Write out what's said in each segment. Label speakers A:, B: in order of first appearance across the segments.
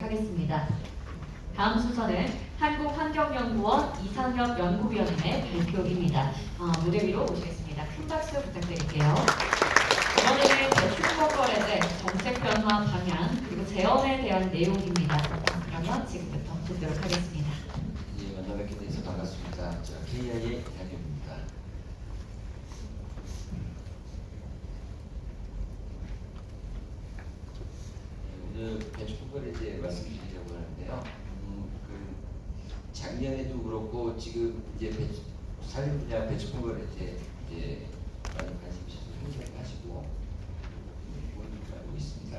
A: 하겠습니다. 다음 순서는 한국환경연구원 이상엽 연구위원님의 발표입니다. 무대 위로 모시겠습니다. 큰 박수 부탁드릴게요. 이번에는 배출거래제 정책 변화 방향 그리고 재원에 대한 내용입니다. 그러면 지금부터 듣도록 하겠습니다.
B: 예, 만나 뵙게 돼서 반갑습니다. KI의 이상엽입니다. 오늘 배출거래제 말씀드리려고 하는데요. 작년에도 그렇고 지금 이제 산림 분야 배출거래제 이제 많이 관심 있어서 행사를 하시고 알고 있습니다.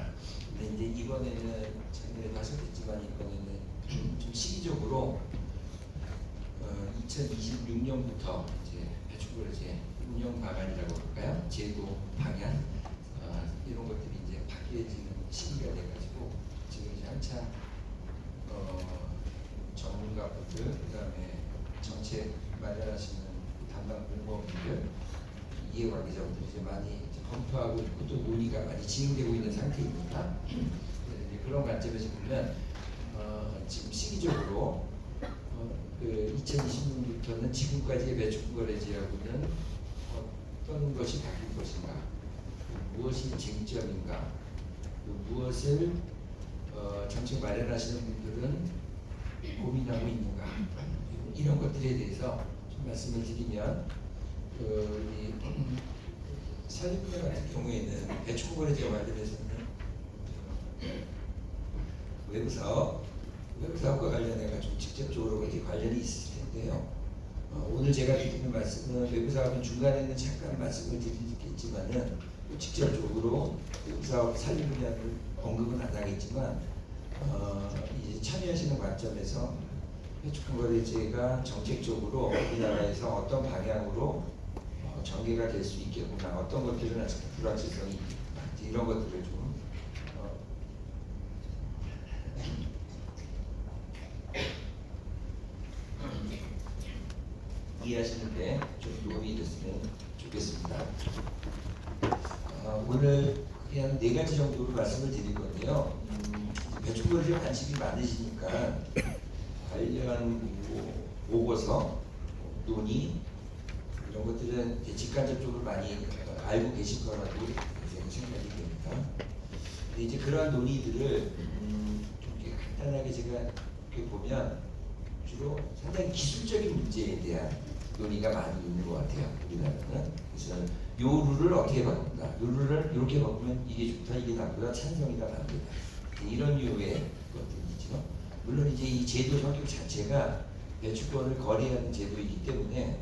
B: 근데 이제 이번에는 작년에도 하셨겠지만 이번에는 좀 시기적으로 2026년부터 이제 배출거래제 운영 방안이라고 할까요? 제도 방향 이런 것들이 이제 바뀌어지는 시기가 돼가지고 지금 이제 한참 전문가분들 그다음에 정책 마련하시는 담당 공무원분들 이해관계자분들이 이제 많이 이제 검토하고 있고 또 논의가 많이 진행되고 있는 상태입니다. 그런 관점에서 보면 지금 시기적으로 2020년부터는 지금까지의 배출거래제하고는 어떤 것이 바뀔 것인가, 무엇이 쟁점인가, 무엇을 정책 마련하시는 분들은 고민하고 있는가, 이런 것들에 대해서 좀 말씀을 드리면 산림 분야 같은 경우에는 배출거래제와 관련해서는 외부사업과 관련해가 좀 직접적으로 이렇게 관련이 있을 텐데요. 오늘 제가 드리는 말씀은 외부사업은 중간에는 잠깐 말씀을 드리겠지만은 직접적으로 외부사업 산림 분야를 언급은 안 하겠지만 이제 참여하시는 관점에서 배출거래제가 정책적으로 우리나라에서 어떤 방향으로 전개가 될 수 있겠구나, 어떤 것들은 아직 불확실성이 있다, 이런 것들을 좀 이해하시는데 좀 도움이 됐으면 좋겠습니다. 오늘 그냥 4가지 정도로 말씀을 드릴 건데요. 배출거래제 관심이 많으시니까 관련 보고서, 논의 이런 것들은 직간접적으로 많이 알고 계실 거라고 생각이 됩니다. 근데 이제 그러한 논의들을 좀 이렇게 간단하게 제가 이렇게 보면 주로 상당히 기술적인 문제에 대한 논의가 많이 있는 것 같아요. 우리나라는. 그래서 요 룰을 어떻게 바꾼다, 요 룰을 이렇게 바꾸면 이게 좋다, 이게 나쁘다, 찬성이다, 반대다, 이런 류의 것들이죠. 물론 이제 이 제도 성격 자체가 배출권을 거래하는 제도이기 때문에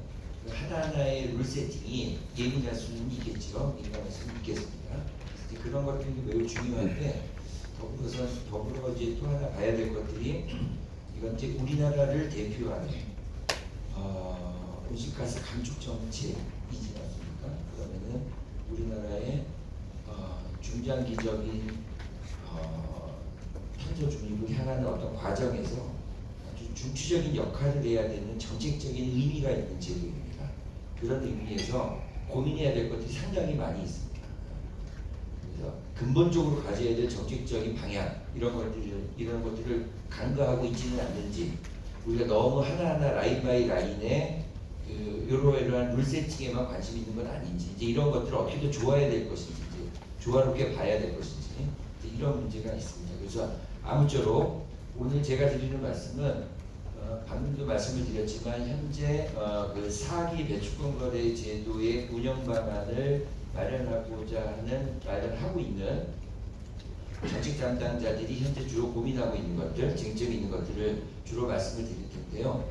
B: 하나하나의 룰 세팅이 예민할 수는 있겠죠. 민감할 수는 있겠습니다. 그래서 그런 것들이 매우 중요한데 더불어 이제 또 하나 봐야 될 것들이 이건 이제 우리나라를 대표하는 온실가스 감축 정책이지 않습니까? 그러면은 우리나라의 중장기적인 탄소 중립을 향하는 어떤 과정에서 아주 중추적인 역할을 해야 되는 정책적인 의미가 있는 제도입니다. 그런 의미에서 고민해야 될 것들이 상당히 많이 있습니다. 그래서 근본적으로 가져야 될 정책적인 방향, 이런 것들을 간과하고 있지는 않는지, 우리가 너무 하나하나 라인 바이 라인에 이러한 룰 세팅에만 관심 있는 건 아닌지, 이제 이런 것들을 어떻게 더 좋아야 될 것인지, 조화롭게 봐야 될 것인지, 이런 문제가 있습니다. 그래서 아무쪼록 오늘 제가 드리는 말씀은 방금도 말씀을 드렸지만 현재 그 4기 배출권 거래 제도의 운영 방안을 마련하고 있는 정책 담당자들이 현재 주로 고민하고 있는 것들, 쟁점이 있는 것들을 주로 말씀을 드릴 텐데요.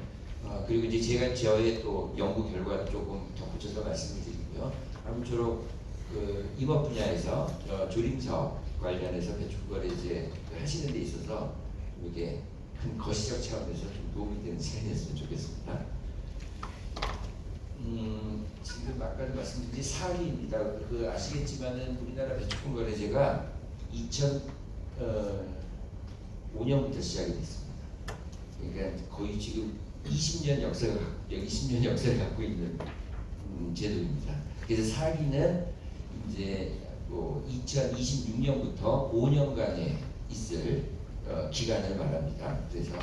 B: 그리고 이제 제가 저의 또 연구 결과를 조금 덧붙여서 말씀을 드리고요. 아무쪼록 그 임업 분야에서 조림 사업 관련해서 배출거래제 하시는 데 있어서 이게 큰 거시적 차원에서 좀 도움이 되는 시간이었으면 좋겠습니다. 지금 아까도 말씀드린 4기입니다. 그 아시겠지만은 우리나라 배출권 거래제가 2005년부터 시작이 됐습니다. 그러니까 거의 지금 20년 역사를 갖고 있는 제도입니다. 그래서 4기는 이제 2026년부터 5년간에 있을 기간을 말합니다. 그래서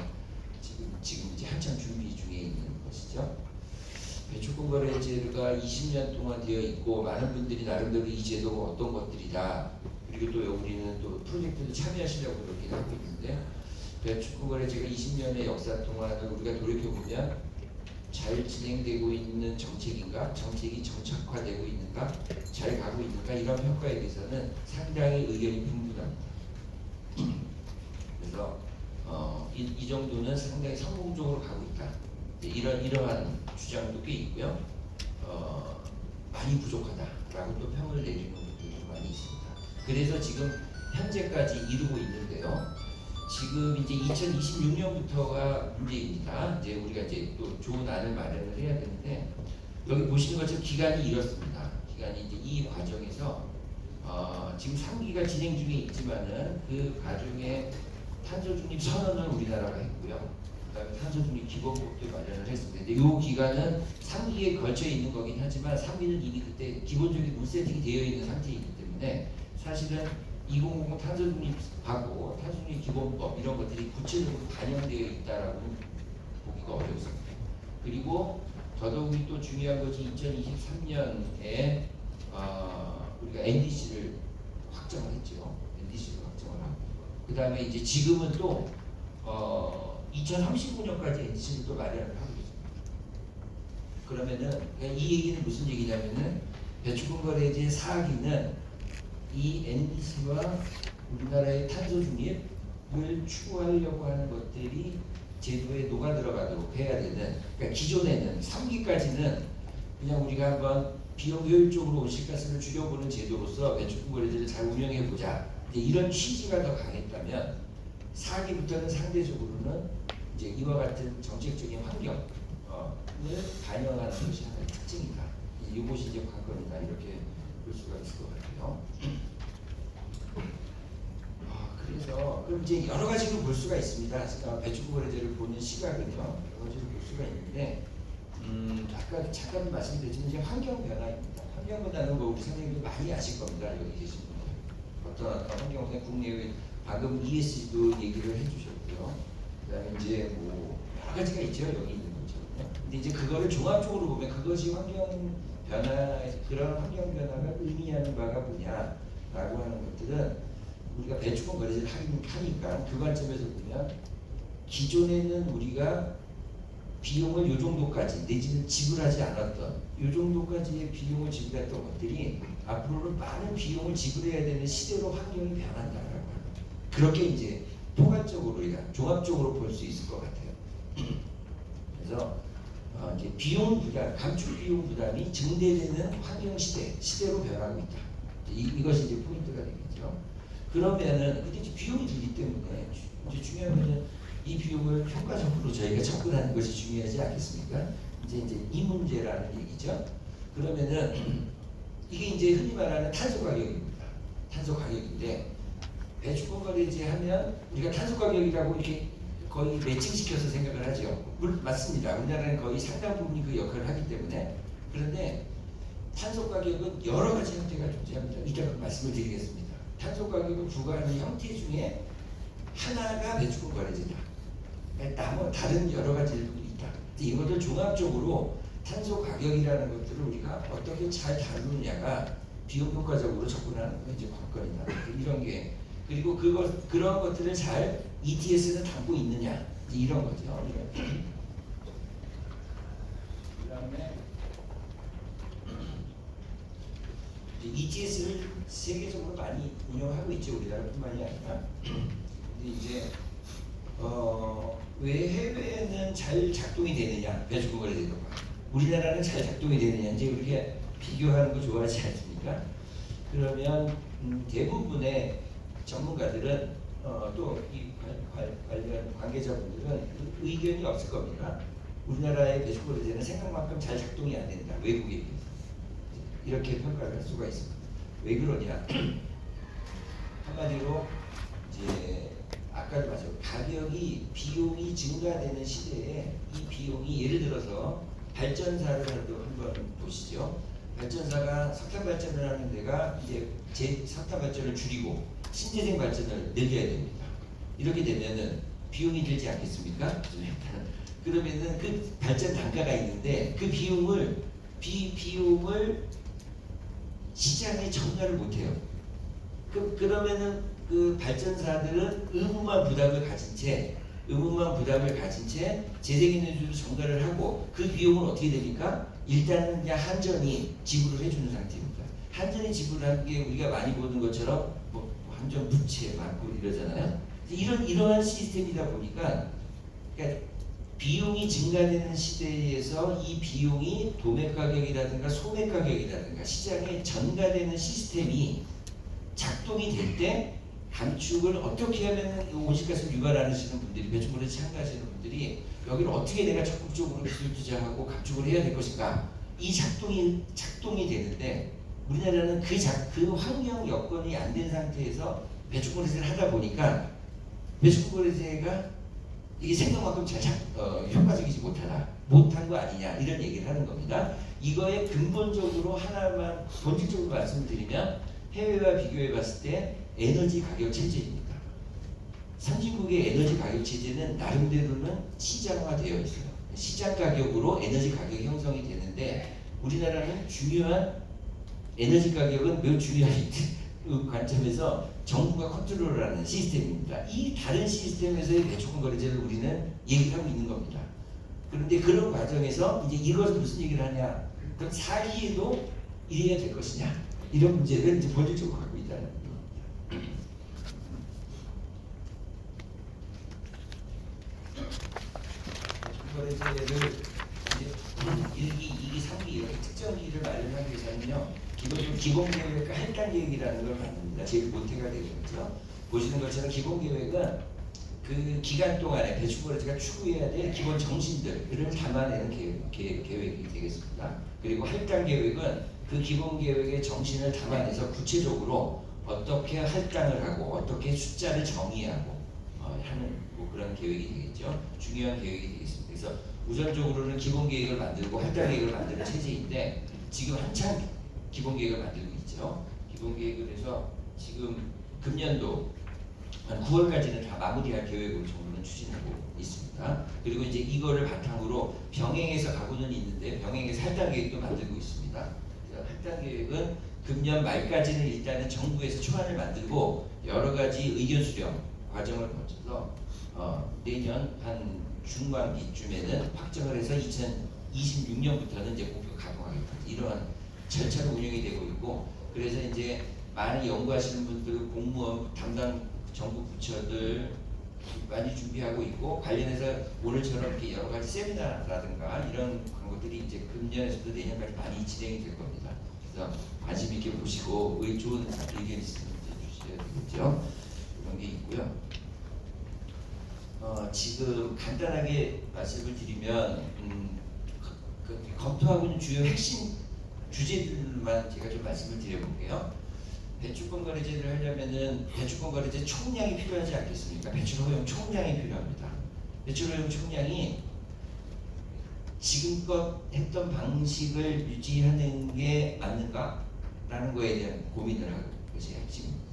B: 지금 이제 한참 준비 중에 있는 것이죠. 배출권 거래제가 20년 동안 되어 있고 많은 분들이 나름대로 이 제도가 어떤 것들이다. 그리고 또 우리는 또 프로젝트도 참여하시려고 그렇게 하고 있는데 배출권 거래제가 20년의 역사 동안을 우리가 돌이켜 보면 잘 진행되고 있는 정책인가, 정책이 정착화되고 있는가, 잘 가고 있는가 이런 평가에 대해서는 상당히 의견이 분분합니다. 그래서 이 정도는 상당히 성공적으로 가고 있다. 이러한 주장도 꽤 있고요. 많이 부족하다라고 또 평을 내리는 분들도 많이 있습니다. 그래서 지금 현재까지 이루고 있는데요. 지금 이제 2026년부터가 문제입니다. 이제 우리가 이제 또 좋은 안을 마련을 해야 되는데 여기 보시는 것처럼 기간이 이렇습니다. 기간이 이제 이 과정에서 지금 3기가 진행 중에 있지만은 그 과정에 탄소 중립 선언을 우리나라가 했고요. 그다음에 탄소 중립 기본법도 마련을 했습니다. 근데 이 기간은 3기에 걸쳐 있는 거긴 하지만 3기는 이미 그때 기본적인 룰 세팅이 되어 있는 상태이기 때문에 사실은 2050 탄소 중립하고 탄소 중립 기본법 이런 것들이 구체적으로 반영되어 있다라고 보기가 어렵습니다. 그리고 더더욱이 또 중요한 것이 2023년에 우리가 NDC를 확정을 했죠. NDC를 확정을 하고 그 다음에 이제 지금은 또 2035년까지 NDC를 또 마련을 하고 있습니다. 그러면은 이 얘기는 무슨 얘기냐면은 배출권 거래제 4기는 이 NDC와 우리나라의 탄소 중립을 추구하려고 하는 것들이 제도에 녹아 들어가도록 해야 되는, 그러니까 기존에는 3기까지는 그냥 우리가 한번 비용 효율적으로 온실가스를 줄여보는 제도로서 배출권 거래제를 잘 운영해 보자. 이런 취지가 더 강했다면 4기부터는 상대적으로는 이제 이와 같은 정책적인 환경을 반영하는 것이 하나의 특징이다. 이것이 이제 관건이다 이렇게 볼 수가 있을 것 같아요. 그래서 그럼 이제 여러 가지로 볼 수가 있습니다. 배출권 거래제를 보는 시각은요 여러 가지로 볼 수가 있는데 아까 잠깐 말씀드렸지만 이제 환경 변화입니다. 환경 변화는 뭐 우리 선생님들 많이 아실 겁니다. 여기 계신 분들 어떤 환경 국내외 방금 ESG도 얘기를 해주셨고요. 그다음에 이제 뭐 여러 가지가 있죠. 여기 있는 것처럼요. 근데 이제 그거를 종합적으로 보면 그것이 환경 변화 그런 환경 변화가 의미하는 바가 뭐냐라고 하는 것들은 우리가 배출권 거래제를 하니까 그 관점에서 보면 기존에는 우리가 비용을 요 정도까지 내지는 지불하지 않았던 요 정도까지의 비용을 지불했던 것들이 앞으로는 많은 비용을 지불해야 되는 시대로 환경이 변한다라고 하는 그렇게 이제 포괄적으로 종합적으로 볼 수 있을 것 같아요. 그래서 이제 비용 부담, 감축 비용 부담이 증대되는 환경 시대로 변하고 있다. 이것이 이제 포인트가 되겠죠. 그러면은 근데 이제 비용이 들기 때문에 이제 중요한 것은 이 비용을 효과적으로 저희가 접근하는 것이 중요하지 않겠습니까? 이제 이 문제라는 얘기죠. 그러면은 이게 이제 흔히 말하는 탄소 가격입니다. 탄소 가격인데 배출권 거래제 하면 우리가 탄소 가격이라고 이렇게 거의 매칭시켜서 생각을 하죠. 맞습니다. 우리나라는 거의 상당 부분이 그 역할을 하기 때문에 그런데 탄소 가격은 여러 가지 형태가 존재합니다. 이따가 말씀을 드리겠습니다. 탄소 가격을 부과하는 형태 중에 하나가 배출권 거래제다. 다른 여러 가지 일들이 있다. 이것을 종합적으로 탄소 가격이라는 것들을 우리가 어떻게 잘 다루느냐가 비용 효과적으로 접근하는 건 이제 관건이다. 이런 게 그리고 그런 것들을 잘 ETS는 담고 있느냐 이런 거죠. 그다음에 ETS를 세계적으로 많이 운영하고 있죠. 우리나라뿐만이 아니라. 근데 이제 왜 해외에는 잘 작동이 되느냐 배출권 거래제도가 우리나라는 잘 작동이 되느냐 이제 이렇게 비교하는 거 좋아하지 않습니까? 그러면 대부분의 전문가들은 또 이 관련 관계자분들은 의견이 없을 겁니다. 우리나라의 배출권 거래제는 생각만큼 잘 작동이 안 된다. 외국에 비해서 이렇게 평가를 할 수가 있습니다. 왜 그러냐? 한마디로 이제 아까도 말씀드렸죠. 비용이 증가되는 시대에 이 비용이 예를 들어서 발전사를 한번 보시죠. 발전사가 석탄 발전을 하는 데가 이제 석탄 발전을 줄이고 신재생 발전을 늘려야 됩니다. 이렇게 되면은 비용이 들지 않겠습니까? 그러면은 그 발전 단가가 있는데 그 비용을 시장에 전가를 못해요. 그러면은 그 발전사들은 의무만 부담을 가진 채 재생에너지로 전가를 하고 그 비용은 어떻게 됩니까? 일단은 그냥 한전이 지불을 해주는 상태입니다. 한전이 지불하는 게 우리가 많이 보는 것처럼 뭐 한전 부채 많고 이러잖아요. 이러한 시스템이다 보니까 그러니까 비용이 증가되는 시대에서 이 비용이 도매 가격이라든가 소매 가격이라든가 시장에 전가되는 시스템이 작동이 될 때 감축을 어떻게 하면 온실가스 유발 안 하시는 분들이 배출물에 참가하시는 분들이 여기를 어떻게 내가 적극적으로 기술 투자하고 감축을 해야 될 것인가 이 작동이 되는데 우리나라는 그 환경 여건이 안 된 상태에서 배출거래세를 하다 보니까 배출거래세가 이게 생각만큼 효과적이지 못한 거 아니냐 이런 얘기를 하는 겁니다. 이거에 근본적으로 하나만 본질적으로 말씀을 드리면 해외와 비교해 봤을 때 에너지 가격 체제입니다. 선진국의 에너지 가격 체제는 나름대로는 시장화되어 있어요. 시장 가격으로 에너지 가격이 형성이 되는데 우리나라는 중요한 에너지 가격은 매우 중요한 관점에서 정부가 컨트롤을 하는 시스템입니다. 이 다른 시스템에서의 배출권 거래제를 우리는 얘기를 하고 있는 겁니다. 그런데 그런 과정에서 이제 이것은 무슨 얘기를 하냐? 그럼 사기에도 이래야 될 것이냐? 이런 문제를 이제 본질적으로 갖고 있다는 겁니다. 거래제를 이제 1기, 2기, 3기 이렇게 특정기를 마련하기 위해서는요 기본적으로 기본계획과 할당계획이라는 걸 만듭니다. 제일 모태가 되는 거죠. 보시는 것처럼 기본계획은 그 기간 동안에 배출거래제가 추구해야 될 기본 정신들을 담아내는 계획이 되겠습니다. 그리고 할당계획은 그 기본계획의 정신을 담아내서 구체적으로 어떻게 할당을 하고 어떻게 숫자를 정의하고 하는 뭐 그런 계획이 되겠죠. 중요한 계획이 되겠습니다. 그래서 우선적으로는 기본계획을 만들고 할당계획을 만드는 체제인데 지금 한창 기본계획을 만들고 있죠. 기본계획을 해서 지금 금년도 한 9월까지는 다 마무리할 계획으로 정부는 추진하고 있습니다. 그리고 이제 이거를 바탕으로 병행해서 가고는 있는데 병행해서 할당계획도 만들고 있습니다. 할당계획은 금년 말까지는 일단은 정부에서 초안을 만들고 여러 가지 의견 수렴 과정을 거쳐서 내년 한 중반기쯤에는 확정을 해서 2026년부터는 이제 목표 가동하겠다 이러한 절차로 운영이 되고 있고 그래서 이제 많이 연구하시는 분들 공무원 담당 정부 부처들 많이 준비하고 있고 관련해서 오늘처럼 이렇게 여러 가지 세미나라든가 이런 광고들이 이제 금년에서도 내년까지 많이 진행이 될 겁니다. 그래서 관심 있게 보시고 좋은 의견 있으면 주셔야 되겠죠. 이런 게 있고요. 지금 간단하게 말씀을 드리면 검토하고 있는 주요 핵심 주제들만 제가 좀 말씀을 드려볼게요. 배출권 거래제를 하려면은 배출권 거래제 총량이 필요하지 않겠습니까? 배출 허용 총량이 필요합니다. 배출 허용 총량이 지금껏 했던 방식을 유지하는 게 맞는가라는 거에 대한 고민을 하는 것이 핵심입니다.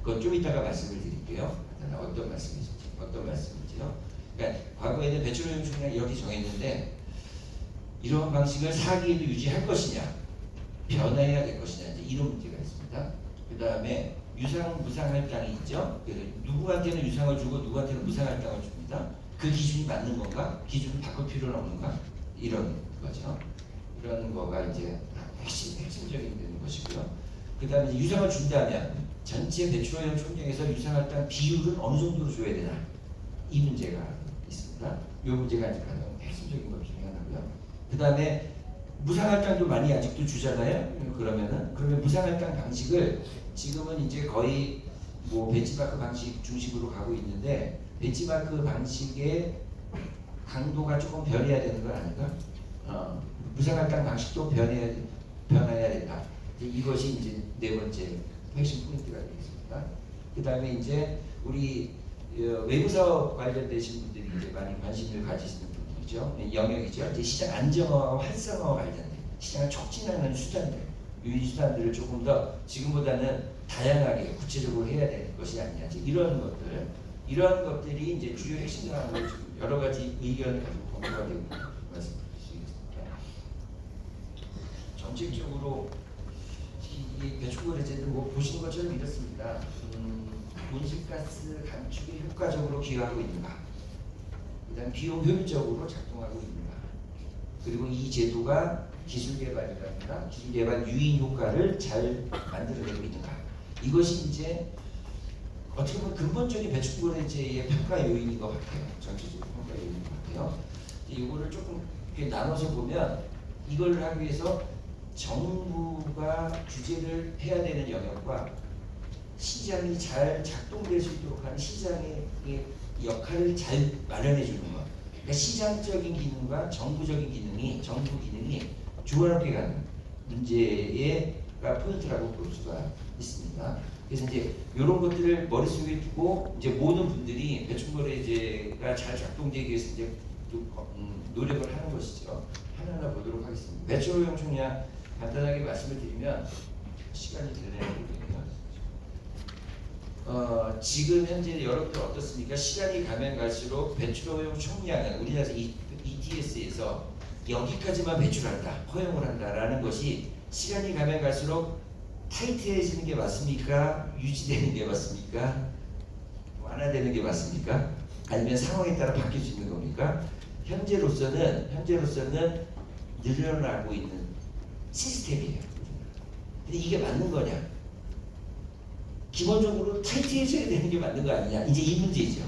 B: 그건 좀 이따가 말씀을 드릴게요. 어떤 말씀이지요? 그러니까 과거에는 배출 허용 총량이 여기 정했는데 이런 방식을 4기에도 유지할 것이냐, 변화해야 될 것이냐 이제 이런 문제가 있습니다. 그 다음에 유상 무상 할당이 있죠. 누구한테는 유상을 주고 누구한테는 무상 할당을 줍니다. 그 기준이 맞는 건가? 기준을 바꿀 필요는 없는가? 이런 거죠. 이런 거가 이제 핵심적인 되는 것이고요. 그 다음에 유상을 준다면 전체 배출허용 총량에서 유상 할당 비율은 어느 정도로 줘야 되나? 이 문제가 있습니다. 이 문제가 이제 가장 핵심적인 것 중에 하나고요. 그 다음에 무상할당도 많이 아직도 주잖아요. 그러면 무상할당 방식을 지금은 이제 거의 뭐 벤치마크 방식 중심으로 가고 있는데 벤치마크 방식의 강도가 조금 변해야 되는 건 아닌가? 무상할당 방식도 변해야 된다. 이것이 이제 네 번째 핵심 포인트가 되겠습니다. 그 다음에 이제 우리 외부 사업 관련되신 분들이 이제 많이 관심을 가지시는 분들이죠. 영역이죠. 이제 시장 안정화와 활성화와 관련된 시장을 촉진하는 수단들, 유인 수단들을 조금 더 지금보다는 다양하게 구체적으로 해야 되는 것이 아니냐. 이제 이러한 것들이 이제 주요 핵심 사항으로 지금 여러 가지 의견을 가지고 공유가 되고 말씀드릴 수 있겠습니다. 정책적으로 이 배출거래제도 뭐 보시는 것처럼 이렇습니다. 온실가스 감축에 효과적으로 기여하고 있는가? 그다음 비용 효율적으로 작동하고 있는가? 그리고 이 제도가 기술 개발이라든가 기술 개발 유인 효과를 잘 만들어내고 있는가? 이것이 이제 어떻게 보면 근본적인 배출거래제의 평가 요인인 것 같아요. 전체적으로 평가 요인인 것 같아요. 이거를 조금 이렇게 나눠서 보면 이걸 하기 위해서 정부가 규제를 해야 되는 영역과 시장이 잘 작동될 수 있도록 하는 시장의 역할을 잘 마련해 주는 것. 그러니까 시장적인 기능과 정부 기능이 조화롭게 가는 문제가 포인트라고 볼 수가 있습니다. 그래서 이제 이런 것들을 머릿속에 두고 이제 모든 분들이 배출거래제가 잘 작동되기 위해서 이제 노력을 하는 것이죠. 하나하나 보도록 하겠습니다. 배출오염 총량 간단하게 말씀을 드리면 시간이 되네요. 지금 현재 여러분들 어떻습니까? 시간이 가면 갈수록 배출오염 총량은 우리나라 ETS에서 여기까지만 배출한다, 허용을 한다라는 것이 시간이 가면 갈수록 타이트해지는 게 맞습니까? 유지되는 게 맞습니까? 완화되는 게 맞습니까? 아니면 상황에 따라 바뀔 수 있는 겁니까? 현재로서는 늘어나고 있는 시스템이에요. 근데 이게 맞는 거냐? 기본적으로 타이트해져야 되는 게 맞는 거 아니냐? 이제 이 문제죠.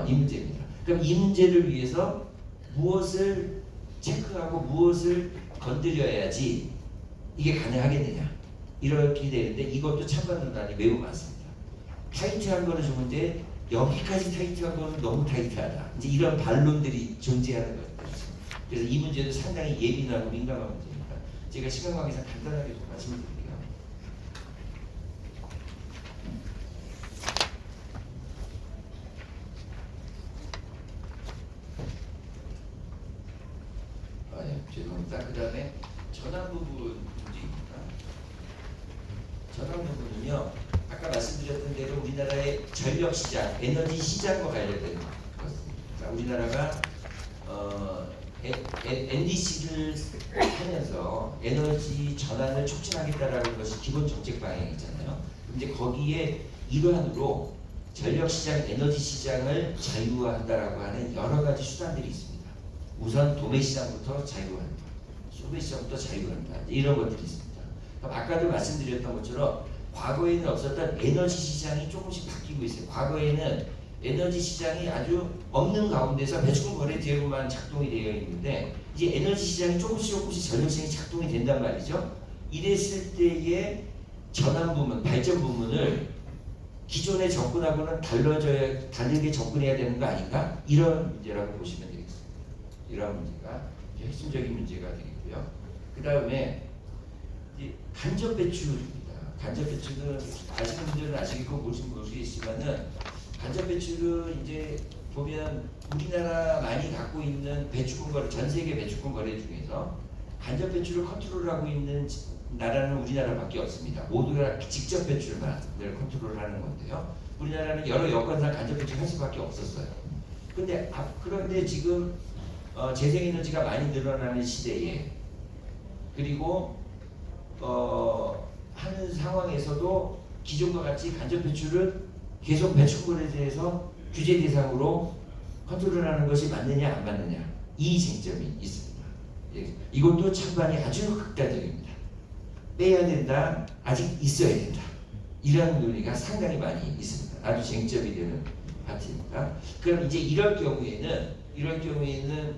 B: 이 문제입니다. 그럼 이 문제를 위해서 무엇을 체크하고 무엇을 건드려야지 이게 가능하겠느냐? 이렇게 되는데 이것도 찬반 논란이 매우 많습니다. 타이트한 거는 좋은데 여기까지 타이트한 거는 너무 타이트하다. 이제 이런 반론들이 존재하는 거예요. 그래서 이 문제도 상당히 예민하고 민감한 문제입니다. 제가 시간 관계상 간단하게 좀 말씀을 드릴게요. 죄송합니다. 그 다음에 전환 부분 문제입니다. 전환 부분은요, 아까 말씀드렸던 대로 우리나라의 전력 시장, 에너지 시장과 관련된 것입니다. 우리나라가 NDC를 하면서 에너지 전환을 촉진하겠다라는 것이 기본 정책 방향이잖아요. 이제 거기에 일환으로 전력 시장, 에너지 시장을 자유화한다라고 하는 여러 가지 수단들이 있습니다. 우선 도매 시장부터 자유화한다, 소매 시장부터 자유화한다, 이런 것들이 있습니다. 그럼 아까도 말씀드렸던 것처럼 과거에는 없었던 에너지 시장이 조금씩 바뀌고 있어요. 과거에는 에너지 시장이 아주 없는 가운데서 배출권 거래 제도만 작동이 되어 있는데 이제 에너지 시장이 조금씩 전력 시장이 작동이 된단 말이죠. 이랬을 때의 전환 부문, 발전 부문을 기존의 접근하고는 다르게 접근해야 되는 거 아닌가? 이런 문제라고 보시면 되겠습니다. 이런 문제가 핵심적인 문제가 되겠고요. 그 다음에 간접 배출입니다. 간접 배출은 아시는 분들은 아시겠고 모르시겠지만은 간접 배출은 이제 보면 우리나라 많이 갖고 있는 배출권 거래, 전 세계 배출권 거래 중에서 간접 배출을 컨트롤하고 있는 나라는 우리나라밖에 없습니다. 모두가 직접 배출만 늘 컨트롤하는 건데요. 우리나라는 여러 여건상 간접 배출할 수밖에 없었어요. 그런데 지금 재생에너지가 많이 늘어나는 시대에 그리고 하는 상황에서도 기존과 같이 간접 배출을 계속 배출권에 규제 대상으로 컨트롤하는 것이 맞느냐 안 맞느냐, 이 쟁점이 있습니다. 이것도 찬반이 아주 극단적입니다. 빼야 된다, 아직 있어야 된다, 이런 논의가 상당히 많이 있습니다. 아주 쟁점이 되는 파트입니다. 그럼 이제 이럴 경우에는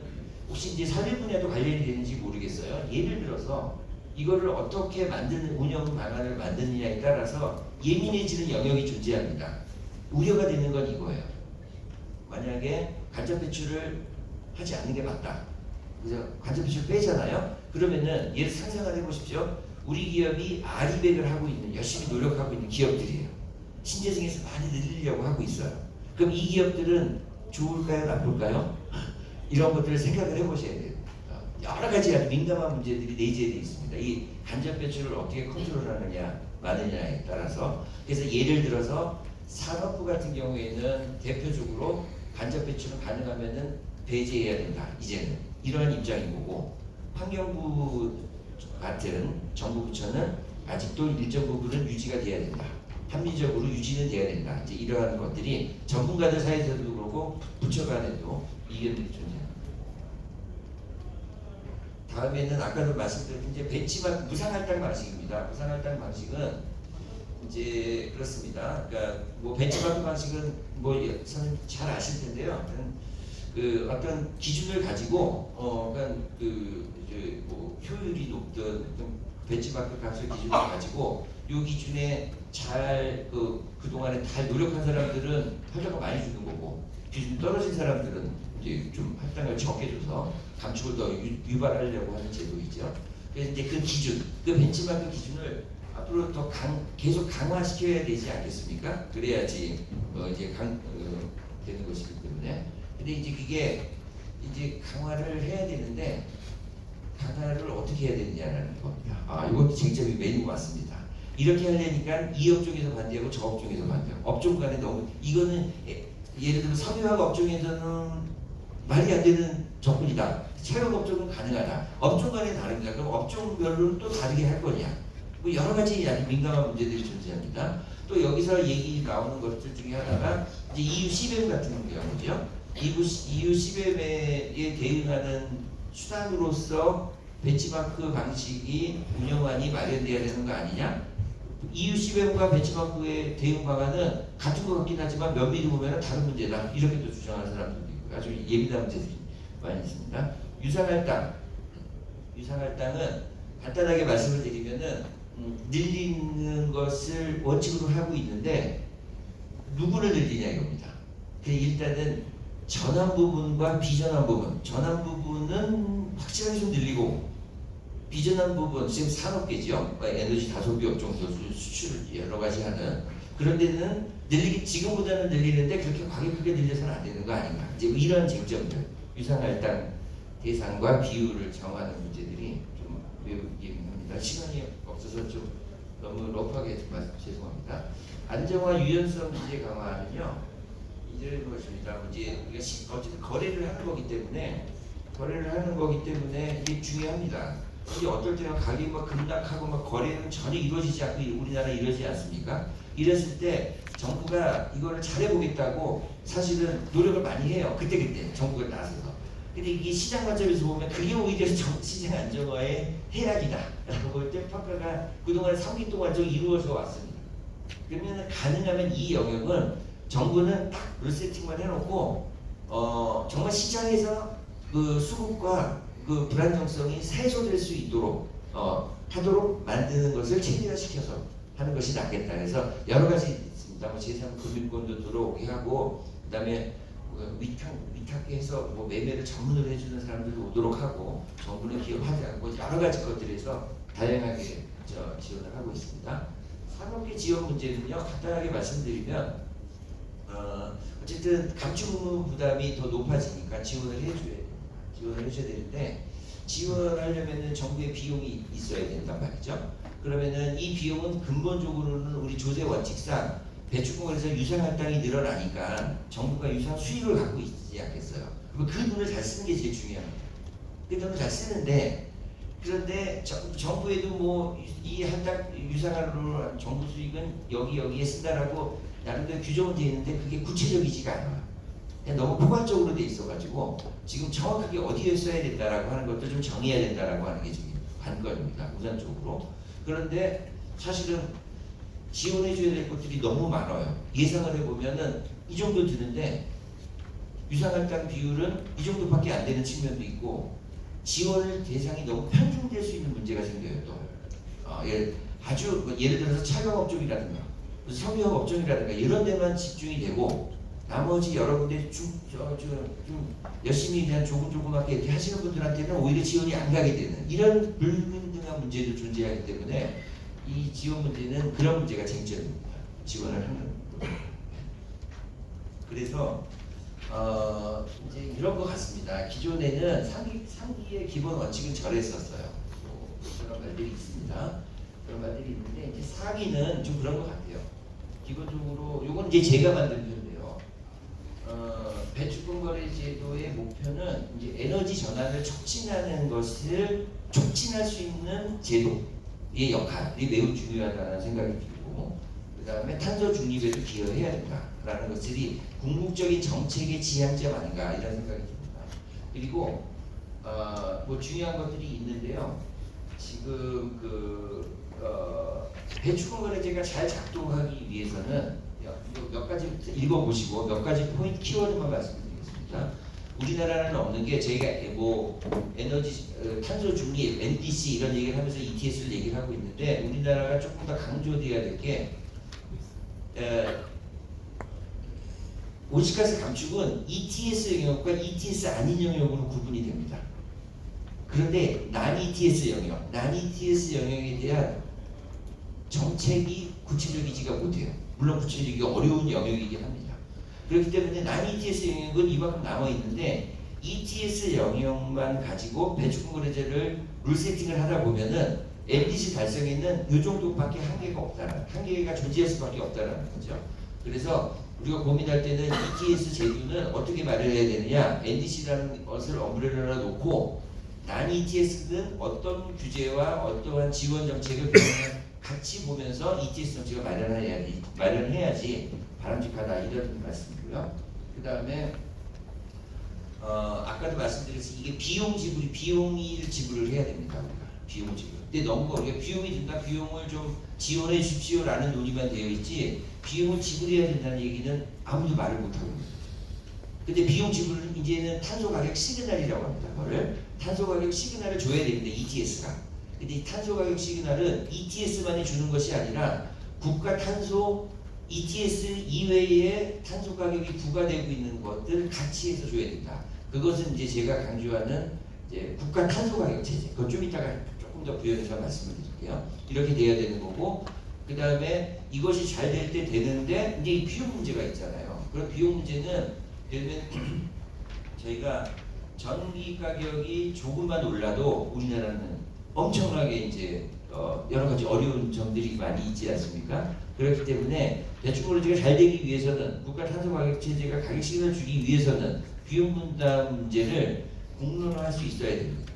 B: 혹시 이제 사회 분야도 관련이 되는지 모르겠어요. 예를 들어서 이거를 어떻게 만드는 운영 방안을 만드느냐에 따라서 예민해지는 영역이 존재합니다. 우려가 되는 건 이거예요. 만약에 간접 배출을 하지 않는 게 맞다. 그래서 간접 배출 빼잖아요. 그러면은 얘를 상상을 해보십시오. 우리 기업이 아리백을 하고 있는, 열심히 노력하고 있는 기업들이에요. 신재생에서 많이 늘리려고 하고 있어요. 그럼 이 기업들은 좋을까요, 나쁠까요? 이런 것들을 생각을 해보셔야 돼요. 여러 가지 아주 민감한 문제들이 내재되어 있습니다. 이 간접 배출을 어떻게 컨트롤하느냐, 많으냐에 따라서. 그래서 예를 들어서 산업부 같은 경우에는 대표적으로 간접 배출은 가능하면은 배제해야 된다. 이제는 이러한 입장인 거고, 환경부 같은 정부 부처는 아직도 일정 부분은 유지가 돼야 된다. 합리적으로 유지는 돼야 된다. 이제 이러한 것들이 전문가들 사이에서도 그렇고 부처 간에도 이견들이 존재합니다. 다음에는 아까도 말씀드린 이제 벤치마크 무상할당 방식입니다. 무상할당 방식은 이제 그렇습니다. 그러니까 뭐 벤치마크 방식은 뭐 선생님 잘 아실 텐데요. 그 어떤 기준을 가지고 그러니까 그 이제 뭐 효율이 높든 벤치마크 값을 기준을 가지고 이 기준에 잘 그동안에 잘 노력한 사람들은 할당을 많이 주는 거고, 기준 떨어진 사람들은 이제 좀 할당을 적게 줘서 감축을 더 유발하려고 하는 제도이죠. 그래서 이제 그 기준, 그 벤치마크 기준을 앞으로 더 계속 강화시켜야 되지 않겠습니까? 그래야지 이제 되는 것이기 때문에. 근데 이제 그게 이제 강화를 해야 되는데, 강화를 어떻게 해야 되느냐는 겁니다. 이것도 쟁점이 메인 맞습니다. 이렇게 하려니까 이 업종에서 반대하고 저 업종에서 반대하고, 업종 간에 너무 이거는 예를 들어 섬유화학 업종에서는 말이 안 되는 접근이다. 차용 업종은 가능하다. 업종 간에 다릅니다. 그럼 업종별로는 또 다르게 할 거냐? 뭐 여러 가지 아주 민감한 문제들이 존재합니다. 또 여기서 얘기 나오는 것들 중에 하나가 이제 EU CBAM 같은 경우죠. EU CBAM에 대응하는 수단으로서 벤치마크 방식이 운영안이 마련돼야 되는 거 아니냐? EU CBAM과 벤치마크의 대응 방안은 같은 것 같긴 하지만 면밀히 보면 다른 문제다. 이렇게도 주장하는 사람들도 있고 아주 예민한 문제들이 많이 있습니다. 유상할당은 간단하게 말씀을 드리면은 늘리는 것을 원칙으로 하고 있는데 누구를 늘리냐 이겁니다. 일단은 전환 부분과 비전환 부분, 전환 부분은 확실하게 좀 늘리고, 비전환 부분, 지금 산업계죠. 에너지 다소비 업종도 수출 여러 가지 하는 그런 데는 지금보다는 늘리는데 그렇게 과격하게 늘려서는 안 되는 거 아닌가. 이제 이런 쟁점들, 유상할당 대상과 비율을 정하는 문제들이 좀 매우 예민합니다. 시간이 없어서 좀 너무 러프하게 말씀 죄송합니다. 안정화 유연성 규제 강화는요, 이런 것입니다. 이제 우리가 어쨌든 거래를 하는 거기 때문에 이게 중요합니다. 이게 어떨 때는 가격이 막 급락하고 막 거래는 전혀 이루어지지 않고 우리나라 이러지 않습니까? 이랬을 때 정부가 이거를 잘해보겠다고 사실은 노력을 많이 해요. 그때 정부가 나서서. 근데 이게 시장 관점에서 보면 그게 오히려 시장 안정화의 해악이다라고 볼 때 평가가 그동안 3기 동안 좀 이루어져 왔습니다. 그러면 가능하면 이 영역은 정부는 딱 룰세팅만 해놓고 정말 시장에서 그 수급과 그 불안정성이 해소될 수 있도록 하도록 만드는 것을 체계화시켜서 하는 것이 낫겠다. 그래서 여러 가지 있습니다. 뭐 제3금융권도 들어오게 하고, 그다음에 위탁해서 뭐 매매를 전문으로 해주는 사람들도 오도록 하고, 정부는 기업하지 않고 여러 가지 것들에서 다양하게 지원을 하고 있습니다. 산업계 지원 문제는요, 간단하게 말씀드리면 어쨌든 감축 부담이 더 높아지니까 지원을 해줘야 되는데, 지원하려면은 정부의 비용이 있어야 된단 말이죠. 그러면은 이 비용은 근본적으로는 우리 조세 원칙상 배출공원에서 유상할당이 늘어나니까 정부가 유상 수익을 갖고 있지 않겠어요. 그리고 그 돈을 잘 쓰는 게 제일 중요합니다. 그 돈을 잘 쓰는데, 그런데 정부에도 뭐 이 유상으로 정부 수익은 여기에 쓴다라고 나름대로 규정은 되어 있는데 그게 구체적이지가 않아요. 그냥 너무 포괄적으로 돼 있어가지고 지금 정확하게 어디에 써야 된다라고 하는 것도 좀 정해야 된다라고 하는 게 지금 관건입니다. 우선적으로. 그런데 사실은 지원해줘야 될 것들이 너무 많아요. 예상을 해보면은 이 정도 드는데 유상할당 비율은 이 정도밖에 안 되는 측면도 있고, 지원 대상이 너무 편중될 수 있는 문제가 생겨요. 또 예를 들어서 차광업종이라든가 섬유화학 업종이라든가 이런 데만 집중이 되고, 나머지 여러 군데 좀 열심히 그냥 조금조금하게 이렇게 하시는 분들한테는 오히려 지원이 안 가게 되는 이런 불균등한 문제도 존재하기 때문에 이 지원 문제는 그런 문제가 쟁점입니다. 지원을 하는 거. 그래서 이제 이런 것 같습니다. 기존에는 상기의 기본 원칙은 절했었어요. 그런 말들이 있습니다. 그런 말들이 있는데 이제 4기는 좀 그런 것 같아요. 기본적으로 요건 이제 제가 만든 표인데요. 배출권 제도의 목표는 이제 에너지 전환을 촉진하는 것을 촉진할 수 있는 제도의 역할이 매우 중요하다는 생각이 들고, 그 다음에 탄소 중립에도 기여해야 된다라는 것들이 궁극적인 정책의 지향점 아닌가 이런 생각이 듭니다. 그리고 뭐 중요한 것들이 있는데요. 지금 배출권 거래제가 잘 작동하기 위해서는 몇 가지 읽어보시고 몇 가지 포인트 키워드만 말씀드리겠습니다. 우리나라는 없는 게 저희가 뭐 에너지 탄소 중립, NDC 이런 얘기를 하면서 ETS를 얘기를 하고 있는데 우리나라가 조금 더 강조돼야 될 게 온실가스 감축은 ETS 영역과 ETS 아닌 영역으로 구분이 됩니다. 그런데 난 ETS 영역, 난 ETS 영역에 대한 정책이 구체적이지가 못해요. 물론 구체적이기 어려운 영역이긴 합니다. 그렇기 때문에 난 ETS 영역은 이만큼 남아 있는데 ETS 영역만 가지고 배출권 거래제를 룰 세팅을 하다 보면은 NDC 달성에는 이 정도밖에 한계가 없다는, 한계가 존재할 수밖에 없다는 거죠. 그래서 우리가 고민할 때는 ETS 제도는 어떻게 마련해야 되느냐, NDC라는 것을 엄브렐러로 놓고 난 ETS는 어떤 규제와 어떠한 지원 정책을 같이 보면서 ETS 정책을 마련해야지 바람직하다 이런 말씀이고요. 그 다음에 아까도 말씀드렸듯이 이게 비용을 지불을 해야 됩니다. 우리가 비용을 지불. 근데 너무 우리가 비용이 든다, 비용을 좀 지원해 주십시오라는 논의만 되어 있지 비용을 지불해야 된다는 얘기는 아무도 말을 못 하고 있는 거죠. 근데 비용 지불은 이제는 탄소 가격 시그널이라고 합니다. 그거를 탄소 가격 시그널을 줘야 됩니다. ETS가. 근데 이 탄소 가격 시그널은 ETS만이 주는 것이 아니라 국가 탄소 ETS 이외에 탄소 가격이 부과되고 있는 것들 같이 해서 줘야 된다. 그것은 이제 제가 강조하는 이제 국가 탄소 가격 체제. 그건 좀 이따가 조금 더 부연해서 말씀을 드릴게요. 이렇게 돼야 되는 거고, 그 다음에 이것이 잘 될 때 되는데 이제 이 비용 문제가 있잖아요. 그런 비용 문제는 예를 들면 저희가 전기 가격이 조금만 올라도 우리나라는 엄청나게 이제 여러 가지 어려운 점들이 많이 있지 않습니까? 그렇기 때문에 배출권 거래제가 잘 되기 위해서는 국가 탄소 가격 체제가 가격 시그널을 주기 위해서는 비용 분담 문제를 공론화할 수 있어야 됩니다.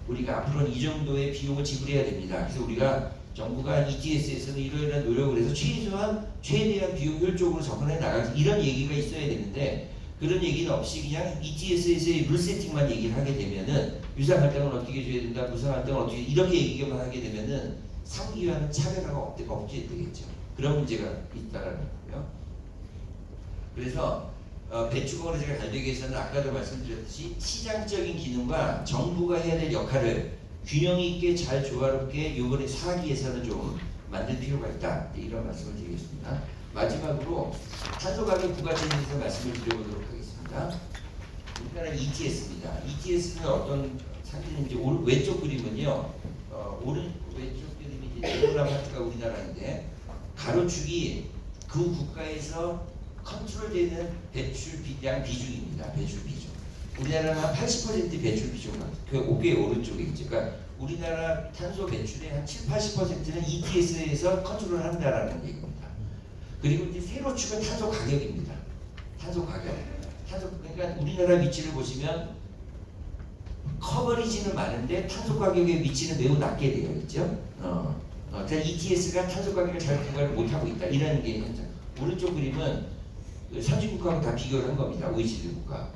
B: 우리가 앞으로는 이 정도의 비용을 지불해야 됩니다. 그래서 우리가 정부가 ETS에서는 이러이러한 노력을 해서 최대한 비용 효율적으로 접근해 나가기 이런 얘기가 있어야 되는데 그런 얘기는 없이 그냥 ETS에서의 룰 세팅만 얘기를 하게 되면은 유상 할당은 어떻게 줘야 된다, 무상 할당은 어떻게 이렇게 얘기만 하게 되면은 상기와는 차별화가 없게 되겠죠. 그런 문제가 있다라는 거고요. 그래서 배출권 거래제가 잘 되기 위해서는 아까도 말씀드렸듯이 시장적인 기능과 정부가 해야 될 역할을 균형 있게 잘 조화롭게 이번에 4기에서는 좀 만들 필요가 있다. 이런 말씀을 드리겠습니다. 마지막으로 탄소 가격 부과제에 대해서 말씀을 드려보도록 하겠습니다. 우리나라 ETS입니다. ETS는 어떤 상태인지 왼쪽 그림은요. 왼쪽 그림이 이제 네덜란드 파트가 우리나라인데 가로축이 그 국가에서 컨트롤되는 배출량 비중입니다. 배출 비중. 우리나라는 한 80% 배출 비중 그 어깨 오른쪽에 있죠. 그러니까 우리나라 탄소 배출의 한 70~80%는 ETS에서 컨트롤 한다라는 얘기입니다. 그리고 이제 세로 축은 탄소 가격입니다. 탄소 가격. 그러니까 우리나라 위치를 보시면 커버리지는 많은데 탄소 가격의 위치는 매우 낮게 되어 있죠. 그러니까 ETS가 탄소 가격을 잘 부과를 못하고 있다. 이런 게 현장. 오른쪽 그림은 선진국하고 다 비교를 한 겁니다. OECD 국가.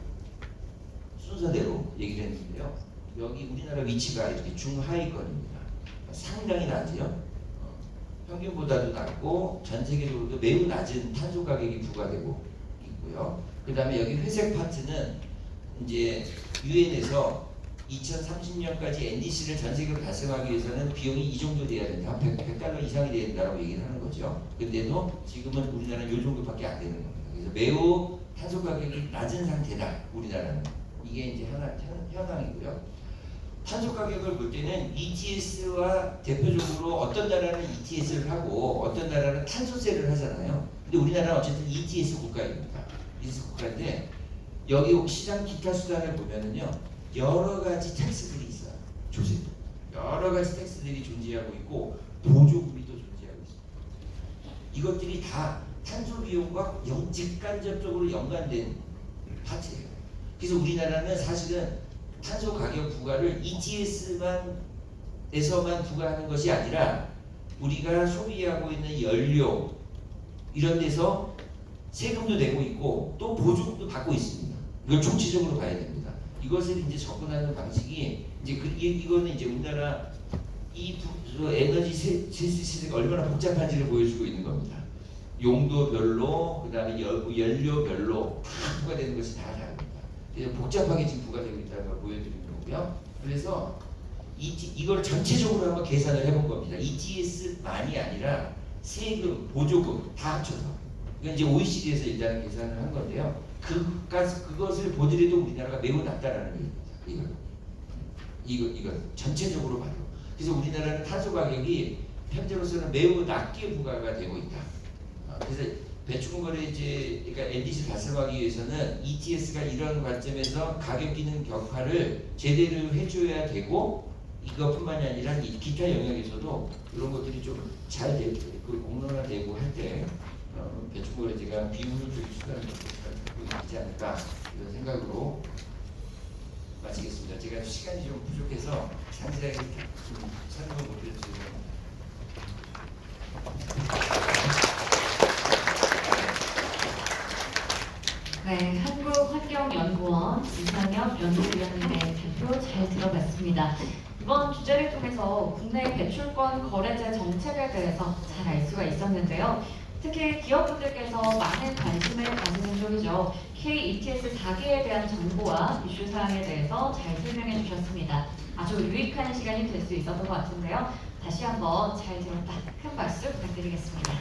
B: 순서대로 얘기를 했는데요. 여기 우리나라 위치가 이렇게 중하위권입니다. 상당히 낮지요. 평균보다도 낮고 전 세계적으로도 매우 낮은 탄소 가격이 부과되고 있고요. 그 다음에 여기 회색 파트는 이제 유엔에서 2030년까지 NDC를 전 세계로 달성하기 위해서는 비용이 이 정도 돼야 된다. $100 이상이 돼야 된다고 얘기를 하는 거죠. 근데도 지금은 우리나라는 이 정도밖에 안 되는 겁니다. 그래서 매우 탄소 가격이 낮은 상태다. 우리나라는. 이게 이제 현황이고요. 탄소 가격을 볼 때는 ETS와 대표적으로 어떤 나라는 ETS를 하고 어떤 나라는 탄소세를 하잖아요. 근데 우리나라는 어쨌든 ETS 국가입니다. ETS 국가인데 여기 시장 기타 수단을 보면은요 여러 가지 텍스들이 있어요. 조세 여러 가지 텍스들이 존재하고 있고 보조금이 또 존재하고 있습니다. 이것들이 다 탄소 비용과 직간접적으로 연관된 파트예요. 그래서 우리나라는 사실은 탄소 가격 부과를 ETS에서만 부과하는 것이 아니라 우리가 소비하고 있는 연료 이런 데서 세금도 내고 있고 또 보조금도 받고 있습니다. 이걸 총체적으로 봐야 됩니다. 이것을 이제 접근하는 방식이 이제 이거는 이제 우리나라 에너지 세수가 얼마나 복잡한지를 보여주고 있는 겁니다. 용도별로 그다음에 연료별로 다 부과되는 것이 다 다릅니다. 그래서 복잡하게 지금 부과되고 있다는 걸 보여드리는 거고요. 그래서 이걸 전체적으로 한번 계산을 해본 겁니다. ETS만이 아니라 세금, 보조금 다 합쳐서. 이건 이제 OECD에서 일단 계산을 한 건데요. 그것을 보더라도 우리나라가 매우 낮다라는 얘기입니다. 이거 전체적으로 봐도. 그래서 우리나라는 탄소 가격이 현재로서는 매우 낮게 부과가 되고 있다. 그래서 배출권 거래제, 그러니까 NDC 달성하기 위해서는 ETS가 이런 관점에서 가격 기능 격파를 제대로 해줘야 되고 이것뿐만이 아니라 이 기타 영역에서도 이런 것들이 좀 잘 공론화되고 할 때 배출권 거래제가 비효율적인 수단을 갖고 있지 않을까 이런 생각으로 마치겠습니다. 제가 시간이 좀 부족해서 상세하게 좀 설명을 못 드렸습니다.
A: 네, 한국환경연구원 이상혁 연구위원님의 발표 잘 들어봤습니다. 이번 주제를 통해서 국내 배출권 거래제 정책에 대해서 잘 알 수가 있었는데요. 특히 기업분들께서 많은 관심을 가지는 쪽이죠. KETS 4기에 대한 정보와 이슈 사항에 대해서 잘 설명해 주셨습니다. 아주 유익한 시간이 될 수 있었던 것 같은데요. 다시 한번 잘 들었다. 큰 박수 부탁드리겠습니다.